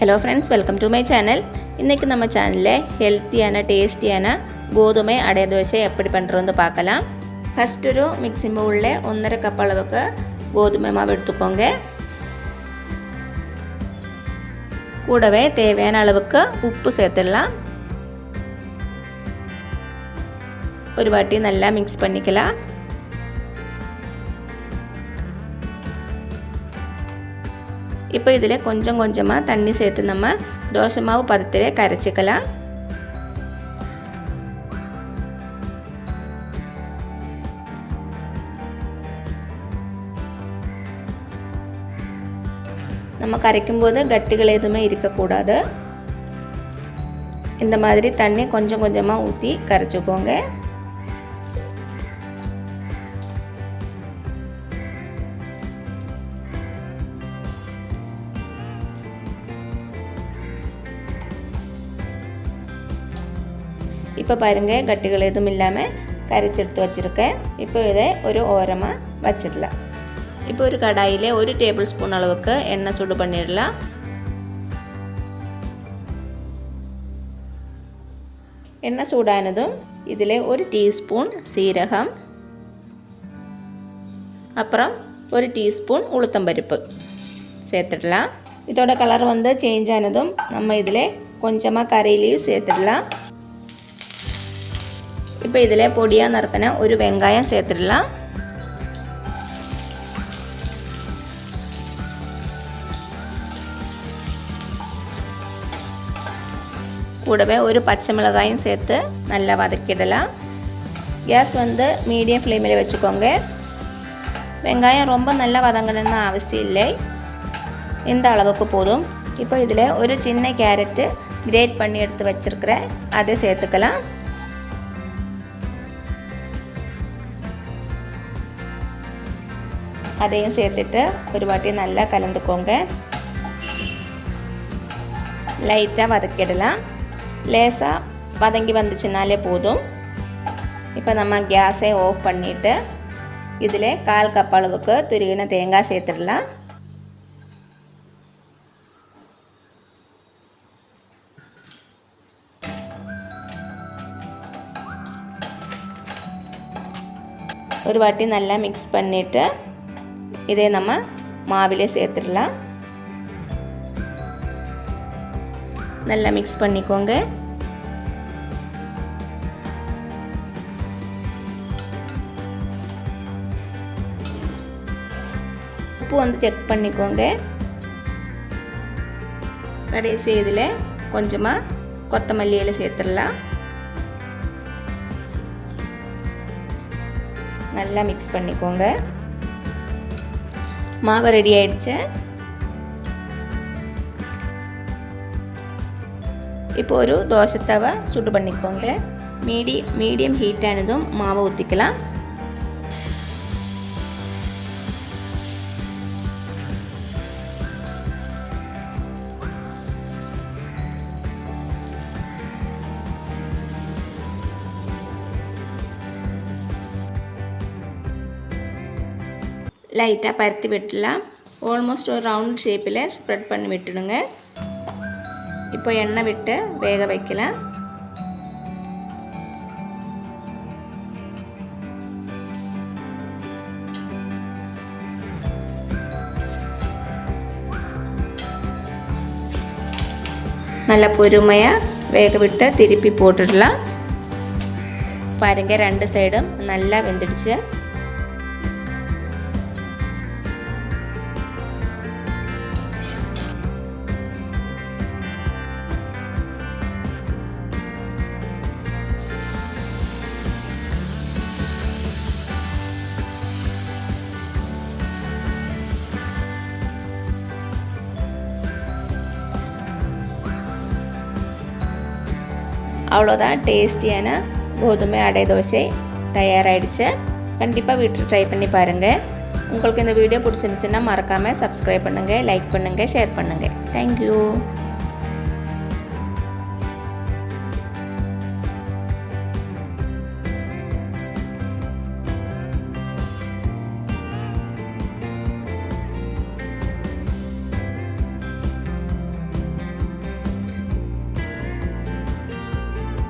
Hello friends, welcome to my channel. இன்னைக்கு நம்ம சேனல்ல ஹெல்த்தியான டேஸ்டியான கோதுமை அடை தோசை எப்படி பண்றதுன்னு பார்க்கலாம். ஃபர்ஸ்ட் ஒரு மிக்ஸிங் பவுல்ல 1.5 கப் அளவுக்கு கோதுமை மாவு எடுத்துக்கோங்க. கூடவே தேவையான அளவுக்கு உப்பு சேர்த்துடலாம். ஒரு வாட்டி நல்லா மிக்ஸ் பண்ணிக்கலாம். இப்போ இதில் கொஞ்சம் கொஞ்சமாக தண்ணி சேர்த்து நம்ம தோசை மாவு பதத்திலே கரைச்சிக்கலாம். நம்ம கரைக்கும் போது கட்டிகள் எதுவுமே இருக்கக்கூடாது. இந்த மாதிரி தண்ணி கொஞ்சம் கொஞ்சமாக ஊற்றி கரைச்சிக்கோங்க. இப்போ பாருங்க கட்டிகள் எதுவும் இல்லாமல் கரைச்சி எடுத்து வச்சுருக்கேன். இப்போ இதை ஒரு ஓரமாக வச்சிடலாம். இப்போ ஒரு கடாயில் 1 டேபிள் ஸ்பூன் அளவுக்கு எண்ணெய் சூடு பண்ணிடலாம். எண்ணெய் சூடானதும் இதில் 1 டீஸ்பூன் சீரகம், அப்புறம் 1 டீஸ்பூன் உளுத்தம்பருப்பு சேர்த்துடலாம். இதோட கலர் வந்து சேஞ்ச் ஆனதும் நம்ம இதில் கொஞ்சமாக கறி லீவ் சேர்த்துடலாம். இப்போ இதில் பொடியாக நறுக்கின ஒரு வெங்காயம் சேர்த்துடலாம். கூடவே ஒரு பச்சை மிளகாயும் சேர்த்து நல்லா வதக்கிடலாம். கேஸ் வந்து மீடியம் ஃப்ளேமில் வச்சுக்கோங்க. வெங்காயம் ரொம்ப நல்லா வதங்கணும்னு அவசியம் இல்லை, இந்த அளவுக்கு போதும். இப்போ இதில் ஒரு சின்ன கேரட்டு கிரேட் பண்ணி எடுத்து வச்சுருக்கிறேன், அதை சேர்த்துக்கலாம். அதையும் சேர்த்துட்டு ஒரு வாட்டி நல்லா கலந்துக்கோங்க. லைட்டாக வதக்கிடலாம். லேசாக வதங்கி வந்துச்சுனாலே போதும். இப்போ நம்ம கேஸை ஆஃப் பண்ணிவிட்டு இதில் 1/4 கப் அளவுக்கு துருவின தேங்காய் சேர்த்துடலாம். ஒரு வாட்டி நல்லா மிக்ஸ் பண்ணிவிட்டு இதை நம்ம மாவிலே சேர்த்துடலாம். நல்லா மிக்ஸ் பண்ணிக்கோங்க. உப்பு வந்து செக் பண்ணிக்கோங்க. கடைசி இதில் கொஞ்சமாக கொத்தமல்லி இலை சேர்த்துடலாம். நல்லா மிக்ஸ் பண்ணிக்கோங்க. மாவு ரெடி ஆயிடுச்சு. இப்போ ஒரு தோசை தவா சுடு பண்ணிக்கோங்க. மீடியம் ஹீட் ஆனதும் மாவை ஊற்றிக்கலாம். லைட்டாக பருத்தி விட்டுலாம். ஆல்மோஸ்ட் ஒரு ரவுண்ட் ஷேப்பில் ஸ்ப்ரெட் பண்ணி விட்டுடுங்க. இப்போ எண்ணெய் விட்டு வேக வைக்கலாம். நல்லா பொறுமையாக வேக விட்டு திருப்பி போட்டுடலாம். பாருங்க 2 சைடும் நல்லா வெந்துடுச்சு. அவ்வளோதான், டேஸ்டியான கோதுமை அடை தோசை தயாராகிடுச்சு. கண்டிப்பாக வீட்டில் ட்ரை பண்ணி பாருங்கள். உங்களுக்கு இந்த வீடியோ பிடிச்சிருந்துச்சுன்னா மறக்காமல் சப்ஸ்கிரைப் பண்ணுங்கள், லைக் பண்ணுங்கள், ஷேர் பண்ணுங்கள். தேங்க்யூ.